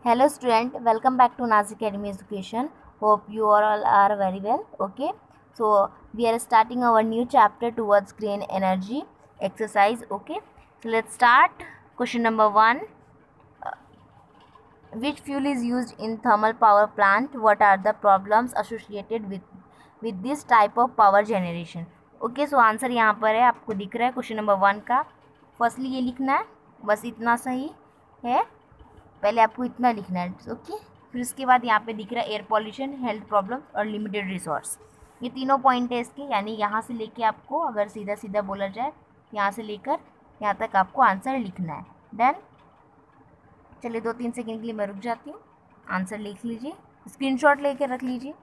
Hello student, welcome back to Naz Academy Education. Hope you all are very well. Okay, so we are starting our new chapter towards green energy exercise. Okay, so let's start. Question number 1. Which fuel is used in thermal power plant? What are the problems associated with this type of power generation? Okay, so answer यहाँ पर है, आपको दिख रहा है question number 1 का. Firstly ये लिखना है, बस इतना सही है. पहले आपको इतना लिखना है. ओके, फिर उसके बाद यहाँ पे दिख रहा है एयर पॉल्यूशन, हेल्थ प्रॉब्लम और लिमिटेड रिसोर्स. ये तीनों पॉइंट है इसके, यानी यहाँ से लेके आपको अगर सीधा सीधा बोला जाए यहाँ से लेकर यहाँ तक आपको आंसर लिखना है. देन चलिए 2-3 सेकेंड के लिए मैं रुक जाती हूँ. आंसर लिख लीजिए, स्क्रीनशॉट लेके रख लीजिए.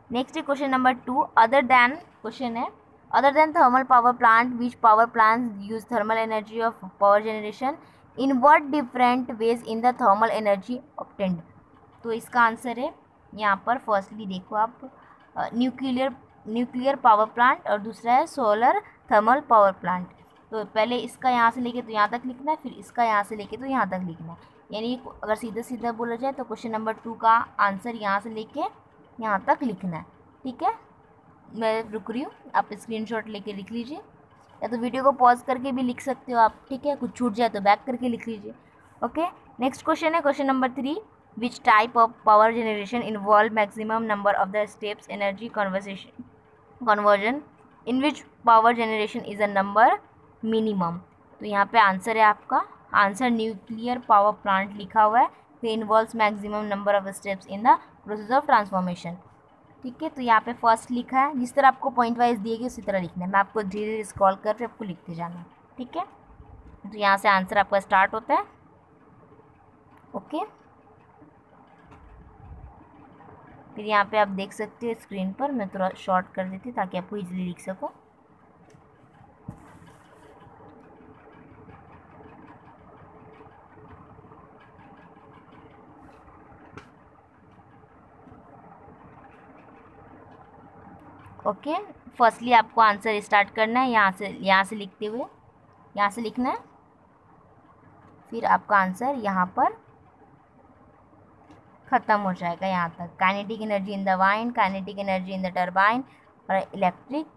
नेक्स्ट है question number 2. Other than question है, other than thermal power plant which power plant use thermal energy of power generation in what different ways in the thermal energy obtained. तो इसका answer है यहाँ पर फर्स्टली देखो आप, nuclear power plant और दूसरा है सोलर थर्मल पावर प्लांट. तो पहले इसका यहाँ से लेके तो यहाँ तक लिखना है, फिर इसका यहाँ से लेके तो यहाँ तक लिखना है. यानी अगर सीधा सीधा बोला जाए तो क्वेश्चन नंबर 2 का आंसर यहाँ से लेके यहाँ तक लिखना है. ठीक है, मैं रुक रही हूँ, आप स्क्रीनशॉट लेके लिख लीजिए, या तो वीडियो को पॉज करके भी लिख सकते हो आप. ठीक है, कुछ छूट जाए तो बैक करके लिख लीजिए. ओके, नेक्स्ट क्वेश्चन है question number 3. Which type of power generation involve maximum number of the steps energy conversion in which power generation is a number minimum. तो यहाँ पे आंसर है आपका, आंसर न्यूक्लियर पावर प्लांट लिखा हुआ है. तो involves maximum number of steps in the process of transformation. ठीक है, तो यहाँ पे फर्स्ट लिखा है, जिस तरह आपको पॉइंट वाइज दिए गए उसी तरह लिखना है. मैं आपको धीरे धीरे स्क्रॉल कर आपको लिखते जाना है. ठीक है, तो यहाँ से आंसर आपका स्टार्ट होता है. ओके, फिर यहाँ पे आप देख सकते हो स्क्रीन पर, मैं थोड़ा शॉर्ट कर देती हूँ ताकि आपको इजीली लिख सको. ओके, फर्स्टली आपको आंसर स्टार्ट करना है यहाँ से लिखते हुए, यहाँ से लिखना है. फिर आपका आंसर यहाँ पर ख़त्म हो जाएगा यहाँ तक. Kinetic energy in the wind, kinetic energy in the turbine और इलेक्ट्रिक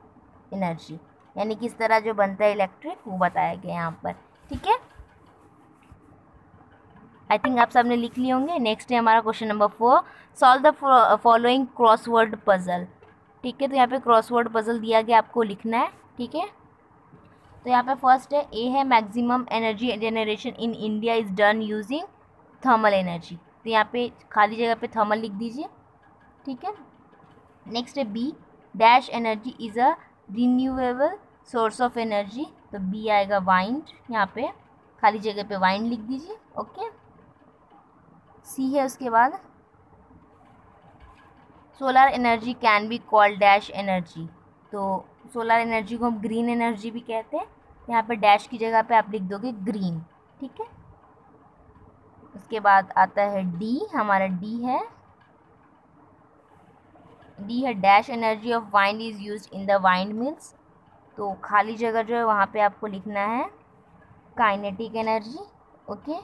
एनर्जी, यानी किस तरह जो बनता है इलेक्ट्रिक वो बताया गया यहाँ पर. ठीक है, आई थिंक आप सबने लिख लिए होंगे. नेक्स्ट है हमारा question number 4. Solve the following crossword puzzle. ठीक है, तो यहाँ पे क्रॉसवर्ड पजल दिया गया, आपको लिखना है. ठीक है, तो यहाँ पे फर्स्ट है, ए है maximum energy generation in India is done using thermal energy. तो यहाँ पे खाली जगह पे थर्मल लिख दीजिए. ठीक है, नेक्स्ट है B, dash energy is a renewable source of energy. तो बी आएगा वाइंड, यहाँ पे खाली जगह पे वाइंड लिख दीजिए. ओके, सी है उसके बाद, solar energy can be called dash energy. तो सोलर एनर्जी को हम ग्रीन एनर्जी भी कहते हैं. यहाँ पे डैश की जगह पे आप लिख दोगे ग्रीन. ठीक है, उसके बाद आता है डी, हमारा डी है dash energy of wind is used in the wind mills. तो खाली जगह जो है वहाँ पे आपको लिखना है काइनेटिक एनर्जी. ओके,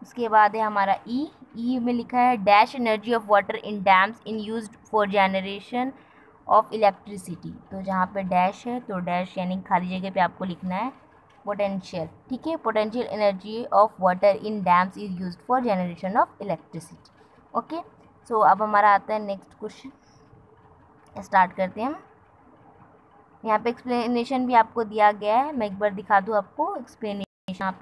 उसके बाद है हमारा ई में लिखा है dash energy of water in dams in used for generation of electricity. तो जहाँ पे डैश है तो डैश यानी खाली जगह पे आपको लिखना है पोटेंशियल. ठीक है, potential energy of water in dams is used for generation of electricity. Okay, so अब हमारा आता है नेक्स्ट क्वेश्चन, स्टार्ट करते हैं हम. यहाँ पे एक्सप्लेनेशन भी आपको दिया गया है, मैं एक बार दिखा दूँ आपको एक्सप्लेनेशन.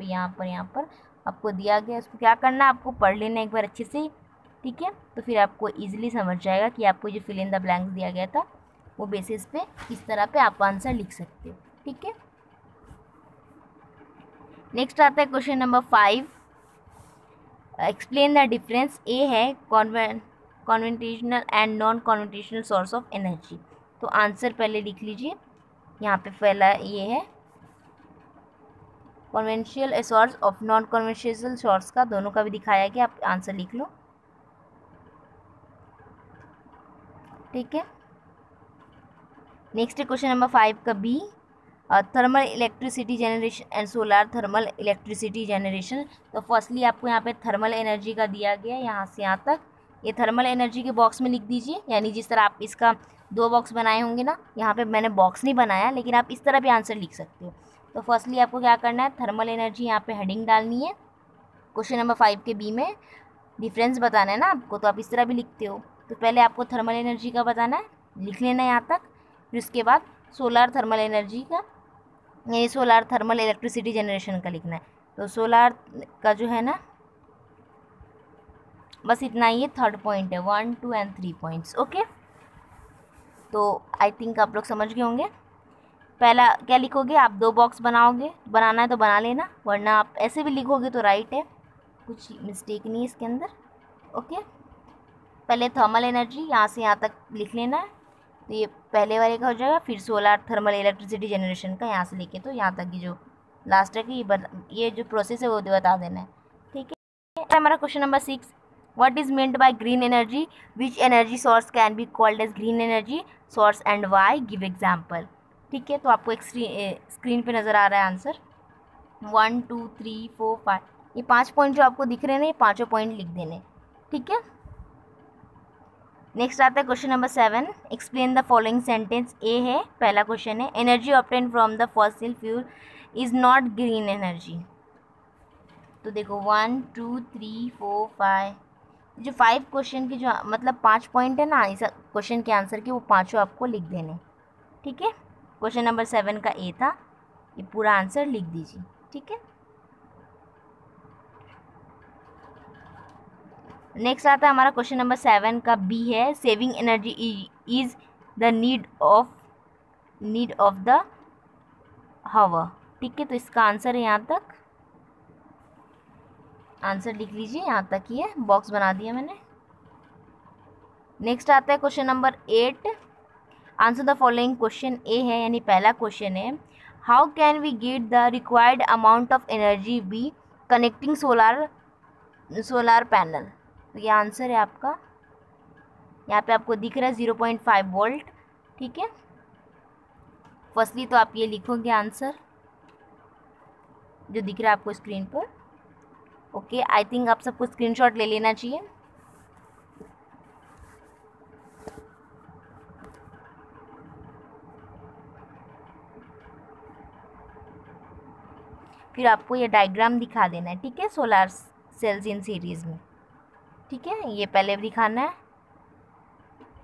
यहाँ पर आपको दिया गया, उसको क्या करना है, आपको पढ़ लेना एक बार अच्छे से. ठीक है, तो फिर आपको इजीली समझ जाएगा कि आपको जो फिल इन द ब्लैंक्स दिया गया था वो बेसिस पे किस तरह पे आप आंसर लिख सकते हो. ठीक है, नेक्स्ट आता है question number 5. Explain the difference. A है conventional and non conventional source of energy. तो आंसर पहले लिख लीजिए. यहाँ पे पहला ये है conventional source of non conventional source का, दोनों का भी दिखाया गया, आप आंसर लिख लो. ठीक है, नेक्स्ट क्वेश्चन नंबर 5 का B. Thermal electricity generation and solar thermal electricity generation. तो फर्स्टली आपको यहाँ पे थर्मल एनर्जी का दिया गया है यहाँ से यहाँ तक। ये थर्मल एनर्जी के बॉक्स में लिख दीजिए, यानी जिस तरह आप इसका 2 बॉक्स बनाए होंगे ना, यहाँ पे मैंने बॉक्स नहीं बनाया, लेकिन आप इस तरह भी आंसर लिख सकते हो। तो फर्स्टली आपको क्या करना है, थर्मल एनर्जी यहाँ पे हेडिंग डालनी है। क्वेश्चन नंबर 5 के बी में डिफरेंस बताना है ना आपको, तो आप इस तरह भी लिखते हो। तो पहले आपको थर्मल एनर्जी का बताना है, लिख लेना है यहाँ तक। फिर उसके बाद सोलार थर्मल एनर्जी का, ये सोलार थर्मल इलेक्ट्रिसिटी जनरेशन का लिखना है। तो सोलार का जो है ना, बस इतना ही है, 3rd पॉइंट है, 1, 2 एंड 3 पॉइंट्स। ओके, तो आई थिंक आप लोग समझ गए होंगे। पहला क्या लिखोगे आप, 2 बॉक्स बनाओगे, बनाना है तो बना लेना, वरना आप ऐसे भी लिखोगे तो राइट है, कुछ मिस्टेक नहीं है इसके अंदर। ओके, पहले थर्मल एनर्जी यहाँ से यहाँ तक लिख लेना है, तो ये पहले वाले का हो जाएगा। फिर सोलार थर्मल इलेक्ट्रिसिटी जनरेशन का यहाँ से लेके तो यहाँ तक की जो लास्ट है कि ये जो प्रोसेस है वो बता देना है। ठीक है, हमारा question number 6, what is meant by green energy, which energy source can be called as green energy source and why, give example. ठीक है, तो आपको एक स्क्रीन पे नज़र आ रहा है आंसर, 1, 2, 3, 4, 5, ये 5 पॉइंट जो आपको दिख रहे हैं, ये 5 पॉइंट लिख देने। ठीक है, नेक्स्ट आता है question number 7, explain the following sentence. A है पहला क्वेश्चन है, energy obtain from the fossil fuel is not green energy. तो देखो 1, 2, 3, 4, 5, जो 5 क्वेश्चन की जो मतलब 5 पॉइंट है ना इस क्वेश्चन के आंसर के, वो 5 आपको लिख देने। ठीक है, क्वेश्चन नंबर 7 का ए था, ये पूरा आंसर लिख दीजिए। ठीक है, नेक्स्ट आता है हमारा क्वेश्चन नंबर 7 का बी है, saving energy is the need of the hour. ठीक है, तो इसका आंसर है यहाँ तक, आंसर लिख लीजिए, यहाँ तक ही है, बॉक्स बना दिया मैंने। नेक्स्ट आता है question number 8, answer the following question. A है यानी पहला क्वेश्चन है, how can we get the required amount of energy be connecting solar panel. तो ये आंसर है आपका, यहाँ पे आपको दिख रहा है 0.5 वोल्ट। ठीक है, फर्स्टली तो आप ये लिखोगे आंसर जो दिख रहा है आपको स्क्रीन पर। ओके, आई थिंक आप सबको स्क्रीनशॉट ले लेना चाहिए। फिर आपको ये डायग्राम दिखा देना है। ठीक है, सोलार सेल्स इन सीरीज़ में। ठीक है, ये पहले दिखाना है,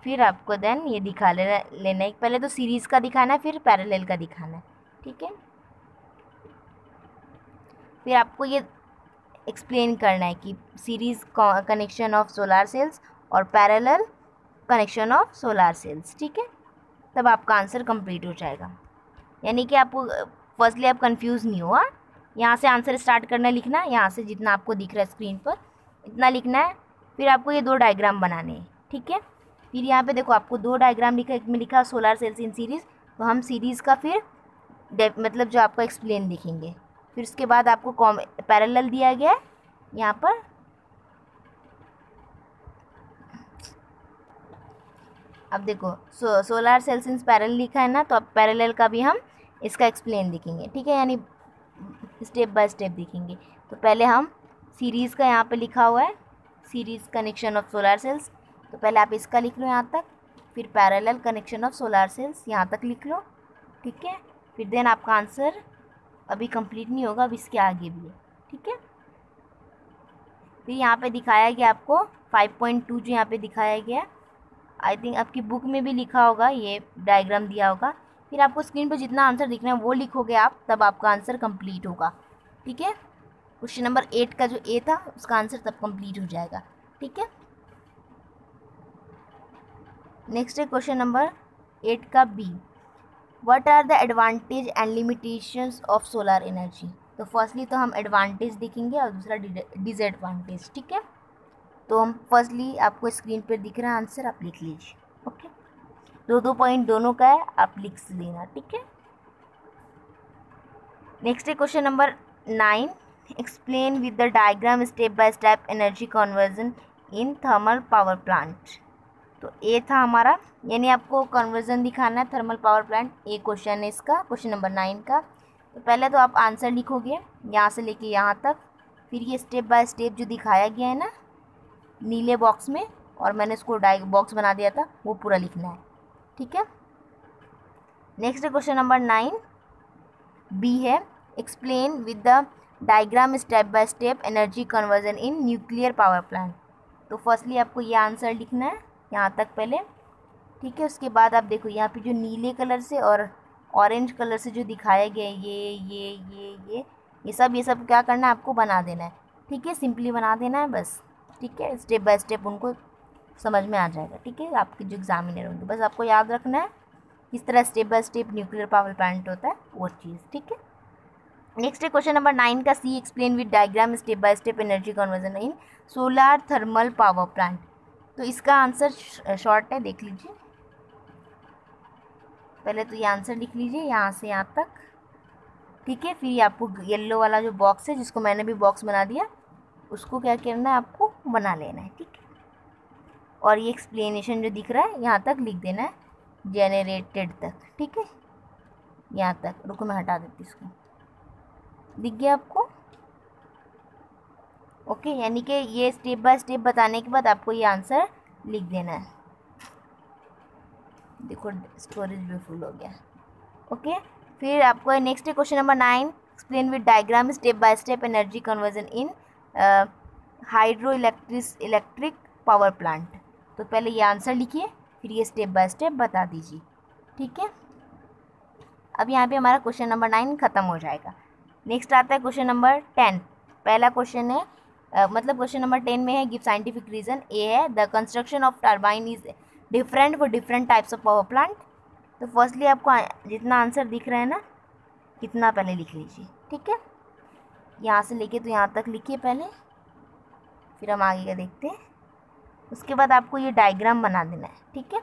फिर आपको देन ये दिखा लेना है। पहले तो सीरीज़ का दिखाना है, फिर पैरेलल का दिखाना है। ठीक है, फिर आपको ये एक्सप्लेन करना है कि series connection of solar cells और parallel connection of solar cells. ठीक है, तब आपका आंसर कंप्लीट हो जाएगा। यानी कि आपको फर्स्टली आप कंफ्यूज नहीं हुआ, यहाँ से आंसर स्टार्ट करना, लिखना, यहाँ से जितना आपको दिख रहा है स्क्रीन पर इतना लिखना है। फिर आपको ये 2 डायग्राम बनाने हैं। ठीक है, फिर यहाँ पे देखो आपको 2 डायग्राम लिखा, एक में लिखा सोलार सेल्स इन सीरीज़, तो हम सीरीज़ का फिर मतलब जो आपका एक्सप्लेन लिखेंगे। फिर उसके बाद आपको पैरेलल दिया गया है यहाँ पर, अब देखो सोलार सेल्स इन पैरेलल लिखा है ना, तो अब पैरेलल का भी हम इसका एक्सप्लेन लिखेंगे। ठीक है, यानी स्टेप बाय स्टेप देखेंगे। तो पहले हम सीरीज़ का यहाँ पे लिखा हुआ है, series connection of solar cells, तो पहले आप इसका लिख लो यहाँ तक, फिर parallel connection of solar cells यहाँ तक लिख लो। ठीक है, फिर देन आपका आंसर अभी कंप्लीट नहीं होगा, अब इसके आगे भी है। ठीक है, फिर यहाँ पे दिखाया गया आपको 5.2 जो यहाँ पे दिखाया गया, आई थिंक आपकी बुक में भी लिखा होगा, ये डायग्राम दिया होगा। फिर आपको स्क्रीन पर जितना आंसर दिखना है वो लिखोगे आप, तब आपका आंसर कंप्लीट होगा। ठीक है, क्वेश्चन नंबर 8 का जो ए था उसका आंसर तब कंप्लीट हो जाएगा। ठीक है, नेक्स्ट है क्वेश्चन नंबर 8 का B, what are the advantage and limitations of solar energy. तो फर्स्टली तो हम एडवांटेज देखेंगे और दूसरा डिसएडवांटेज। ठीक है, तो हम फर्स्टली आपको स्क्रीन पर दिख रहा है आंसर, आप लिख लीजिए। ओके, 2 पॉइंट दोनों का है, आप लिख लेना। ठीक है, नेक्स्ट है question number 9, explain with the diagram step by step energy conversion in thermal power plant. तो ए था हमारा, यानी आपको कन्वर्जन दिखाना है थर्मल पावर प्लांट। ए क्वेश्चन है इसका, क्वेश्चन नंबर 9 का। तो पहले तो आप आंसर लिखोगे यहाँ से लेके यहाँ तक, फिर ये स्टेप बाय स्टेप जो दिखाया गया है ना नीले बॉक्स में, और मैंने इसको बॉक्स बना दिया था, वो पूरा लिखना है, ठीक है। नेक्स्ट है क्वेश्चन नंबर 9 बी है, explain with the diagram step by step energy conversion in nuclear power plant. तो फर्स्टली आपको ये आंसर लिखना है यहाँ तक पहले, ठीक है। उसके बाद आप देखो यहाँ पे जो नीले कलर से और ऑरेंज कलर से जो दिखाया गया है ये सब क्या करना है आपको बना देना है, ठीक है। सिंपली बना देना है बस, ठीक है। स्टेप बाय स्टेप उनको समझ में आ जाएगा, ठीक है। आपके जो एग्जामिनर होंगे बस आपको याद रखना है किस तरह step by step nuclear power plant होता है वो चीज़, ठीक है। नेक्स्ट है क्वेश्चन नंबर 9 का C, explain with diagram step by step energy conversion in solar thermal power plant. तो इसका आंसर शॉर्ट है, देख लीजिए। पहले तो ये आंसर लिख लीजिए यहाँ से यहाँ तक, ठीक है। फिर आपको येलो वाला जो बॉक्स है, जिसको मैंने भी बॉक्स बना दिया, उसको क्या करना है आपको बना लेना है, ठीक है। और ये एक्सप्लेनेशन जो दिख रहा है यहाँ तक लिख देना है, जेनरेटेड तक, ठीक है। यहाँ तक रुको, मैं हटा देती इसको, दिख गया आपको, ओके। यानी कि ये स्टेप बाय स्टेप बताने के बाद आपको ये आंसर लिख देना है। देखो स्टोरेज भी फुल हो गया, ओके। फिर आपको नेक्स्ट है question number 9, explain with diagram step by step energy conversion in hydro electric power plant. तो पहले ये आंसर लिखिए, फिर ये स्टेप बाय स्टेप बता दीजिए, ठीक है। अब यहाँ पे हमारा क्वेश्चन नंबर 9 खत्म हो जाएगा। नेक्स्ट आता है क्वेश्चन नंबर 10। पहला क्वेश्चन है मतलब क्वेश्चन नंबर 10 में है गिव साइंटिफिक रीज़न। ए है the construction of turbine is different for different types of power plant. तो फर्स्टली आपको जितना आंसर दिख रहा है ना कितना पहले लिख लीजिए, ठीक है। यहाँ से लेके तो यहाँ तक लिखिए पहले, फिर हम आगे का देखते हैं। उसके बाद आपको ये डायग्राम बना देना है, ठीक है।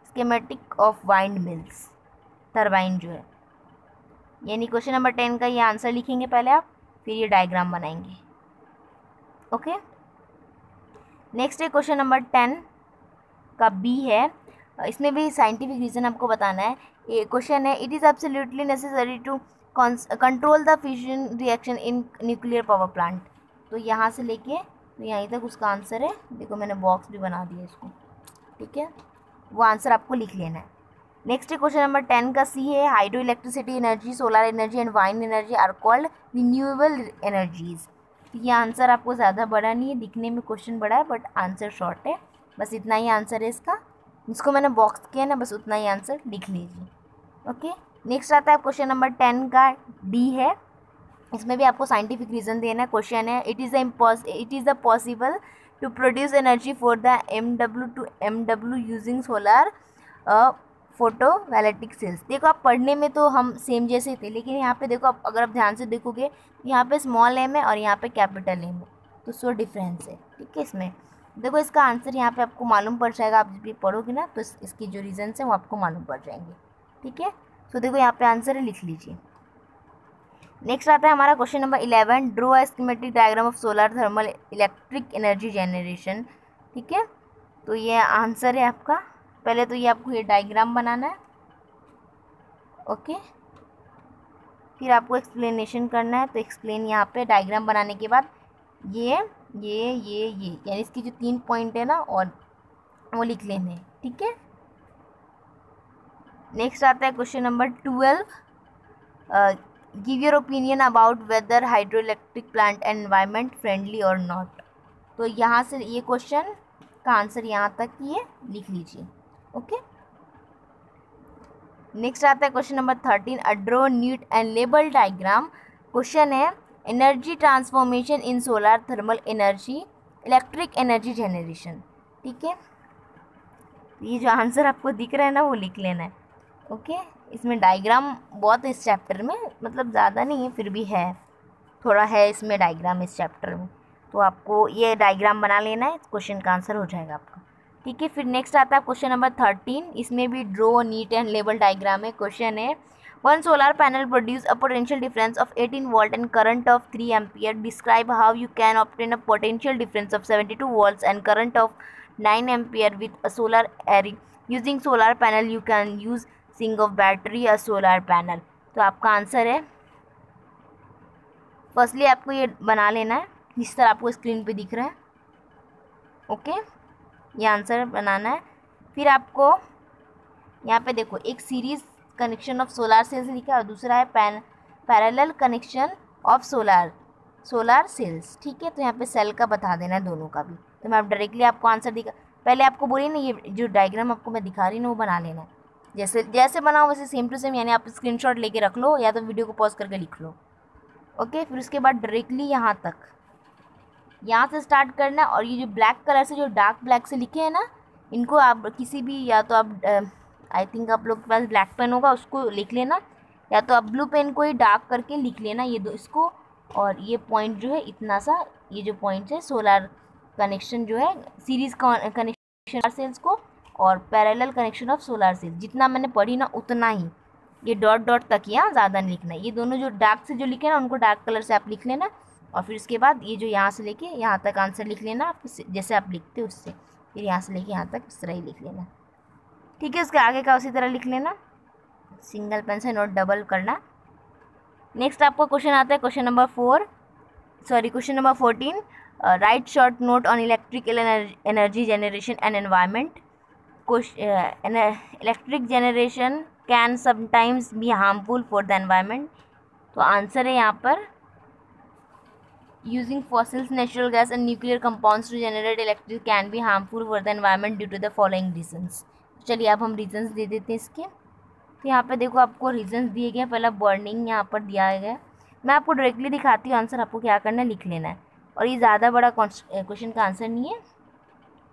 Schematic of wind mills, turbine जो है, यानी क्वेश्चन नंबर 10 का ये आंसर लिखेंगे पहले आप, फिर ये डायग्राम बनाएंगे, ओके। नेक्स्ट है क्वेश्चन नंबर 10 का बी है, इसमें भी साइंटिफिक रीज़न आपको बताना है। ये क्वेश्चन है it is absolutely necessary to control the fission reaction in nuclear power plant. तो यहाँ से लेके तो यहीं तक उसका आंसर है। देखो मैंने बॉक्स भी बना दिया इसको, ठीक है। वो आंसर आपको लिख लेना है। नेक्स्ट क्वेश्चन नंबर 10 का सी है hydro electricity energy, solar energy and wind energy are called renewable energies. ये आंसर आपको ज़्यादा बड़ा नहीं है, दिखने में क्वेश्चन बड़ा है बट आंसर शॉर्ट है, बस इतना ही आंसर है इसका। जिसको मैंने बॉक्स किया ना बस उतना ही आंसर लिख लीजिए, ओके। नेक्स्ट आता है क्वेश्चन नंबर 10 का डी है, इसमें भी आपको साइंटिफिक रीज़न देना है। क्वेश्चन है it is the possible to produce energy for the MW to MW using solar photovoltaic cells. देखो आप पढ़ने में तो हम सेम जैसे थे, लेकिन यहाँ पे देखो आप अगर आप ध्यान से देखोगे यहाँ पे स्मॉल एम है और यहाँ पे कैपिटल एम है, तो सो डिफरेंस है, ठीक है। इसमें देखो इसका आंसर यहाँ पे आपको मालूम पड़ जाएगा, आप जब भी पढ़ोगे ना तो इसकी जो रीजन्स हैं वो आपको मालूम पड़ जाएंगे, ठीक है। तो देखो यहाँ पे आंसर है, लिख लीजिए। नेक्स्ट आता है हमारा question number 11 draw a schematic diagram of solar thermal electric energy generation, ठीक है। तो ये आंसर है आपका। पहले तो ये आपको ये डायग्राम बनाना है, ओके। फिर आपको एक्सप्लेनेशन करना है, तो एक्सप्लेन यहाँ पे डायग्राम बनाने के बाद ये यानी इसकी जो 3 पॉइंट है ना और वो लिख लेने हैं, ठीक है। नेक्स्ट आता है question number 12 give your opinion about whether hydro electric plant environment friendly और नॉट। तो यहाँ से ये क्वेश्चन का आंसर यहाँ तक ये लिख लीजिए, ओके। नेक्स्ट आता है question number 13 A draw neat and label diagram. Question है energy transformation in solar thermal energy electric energy generation, ठीक है। ये जो आंसर आपको दिख रहा है ना वो लिख लेना है, ओके। इसमें डायग्राम बहुत है इस चैप्टर में, मतलब ज़्यादा नहीं है फिर भी है, थोड़ा है इसमें डायग्राम इस चैप्टर में, तो आपको ये डायग्राम बना लेना है, क्वेश्चन का आंसर हो जाएगा आपका, ठीक है। फिर नेक्स्ट आता है क्वेश्चन नंबर 13, इसमें भी draw neat and label diagram है। क्वेश्चन है one solar panel produce a potential difference of 18 volt and current of 3 ampere. Describe how you can obtain a potential difference of 72 volts and current of 9 ampere with a solar array using solar panel you can use sink of battery या solar panel. तो आपका answer है, firstly आपको ये बना लेना है जिस तरह आपको स्क्रीन पे दिख रहा है। ओके, ये आंसर बनाना है। फिर आपको यहाँ पे देखो एक series connection of solar cells लिखा है और दूसरा है parallel connection of solar cells. ठीक है, तो यहाँ पे सेल का बता देना है दोनों का भी। तो मैं अब डायरेक्टली आपको आंसर दिखा, पहले आपको बोलिए ना ये जो डायग्राम आपको मैं दिखा रही हूँ वो बना लेना है, जैसे जैसे बनाओ वैसे सेम टू सेम, यानी आप स्क्रीनशॉट लेके रख लो या तो वीडियो को पॉज करके लिख लो। ओके, फिर उसके बाद डायरेक्टली यहाँ तक, यहाँ से स्टार्ट करना। और ये जो ब्लैक कलर से, जो डार्क ब्लैक से लिखे हैं ना, इनको आप किसी भी, या तो आप आई थिंक आप लोग के पास ब्लैक पेन होगा उसको लिख लेना, या तो आप ब्लू पेन को ही डार्क करके लिख लेना ये दो इसको। और ये पॉइंट जो है इतना सा, ये जो पॉइंट है सोलर कनेक्शन जो है, सीरीज कनेक्शन सेल्स को और parallel connection of solar cells, जितना मैंने पढ़ी ना उतना ही, ये डॉट डॉट तक ही, यहाँ ज़्यादा नहीं लिखना है। ये दोनों जो डार्क से जो लिखे ना उनको डार्क कलर से आप लिख लेना। और फिर उसके बाद ये जो यहाँ से लेके यहाँ तक आंसर लिख लेना, जैसे आप लिखते हो उससे, फिर यहाँ से लेके यहाँ तक इस तरह ही लिख लेना। ठीक है, उसके आगे का उसी तरह लिख लेना, सिंगल पेन से नोट डबल करना। नेक्स्ट आपका क्वेश्चन आता है question number 14। Write short note on electrical energy generation and environment. Electric generation can sometimes be harmful for the environment. तो आंसर है यहाँ पर, using fossils, natural gas and nuclear compounds to generate electric can be harmful for the environment due to the following reasons. चलिए अब हम reasons दे देते हैं इसके। तो यहाँ पे देखो आपको रीजंस दिए गए हैं। पहला बर्निंग यहाँ पर दिया गया है, मैं आपको डायरेक्टली दिखाती हूँ, आंसर आपको क्या करना है लिख लेना है। और ये ज़्यादा बड़ा क्वेश्चन का आंसर नहीं है।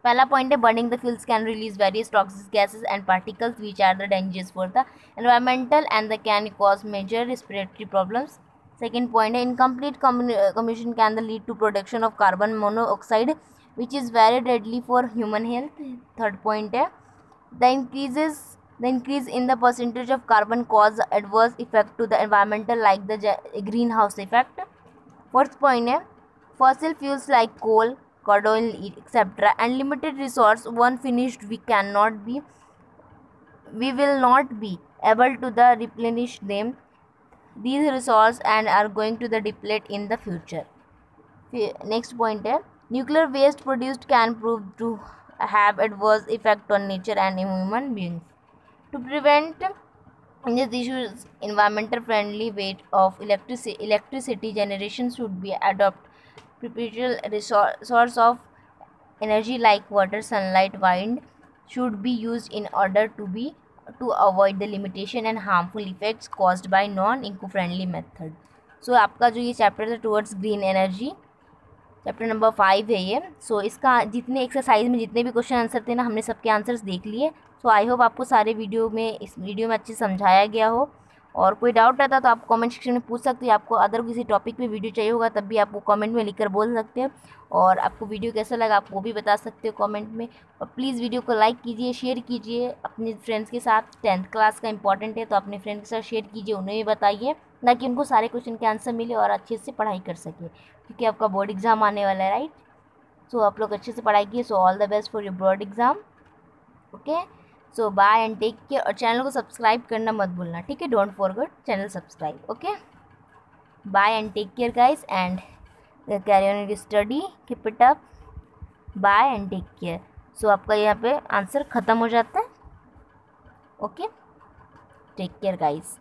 पहला पॉइंट है burning the fuels can release various toxic gases and particles which are the dangerous for the environmental and the can cause major respiratory problems. Second point है incomplete combination can the lead to production of carbon monoxide which is very deadly for human health. Third point है the increase in the percentage of carbon cause adverse effect to the environmental like the greenhouse effect. Fourth point है fossil fuels like coal, crude oil, etc. and limited resource one finished we will not be able to the replenish them these resources and are going to the deplete in the future. Next point है nuclear waste produced can prove to have adverse effect on nature and human beings. To prevent these issues, environmental friendly way of electricity generation should be adopt perpetual source of energy like water, sunlight, wind should be used in order to avoid the limitation and harmful effects caused by non-eco-friendly method. So आपका जो ये chapter है towards green energy, chapter number 5 है ये। सो इसका जितने exercise में जितने भी क्वेश्चन आंसर थे ना, हमने सबके आंसर्स देख लिए। सो आई होप आपको सारे इस वीडियो में अच्छे समझाया गया हो। और कोई डाउट रहता तो आप कमेंट सेक्शन में पूछ सकते हो। आपको अदर किसी टॉपिक पे वीडियो चाहिए होगा तब भी आपको कमेंट में लिखकर बोल सकते हो। और आपको वीडियो कैसा लगा आप वो भी बता सकते हो कमेंट में। और प्लीज़ वीडियो को लाइक कीजिए, शेयर कीजिए अपने फ्रेंड्स के साथ। 10th क्लास का इंपॉर्टेंट है तो अपने फ्रेंड्स के साथ शेयर कीजिए, उन्हें भी बताइए ताकि उनको सारे क्वेश्चन के आंसर मिले और अच्छे से पढ़ाई कर सके, क्योंकि आपका बोर्ड एग्ज़ाम आने वाला है, राइट। सो आप लोग अच्छे से पढ़ाई कीजिए। So all the best for your board exam. Okay, so bye and take care. और चैनल को सब्सक्राइब करना मत भूलना, ठीक है। Don't forget channel subscribe. Okay, bye and take care guys and carry on your study, keep it up. Bye and take care. सो आपका यहाँ पे आंसर ख़त्म हो जाता है। Okay, take care guys.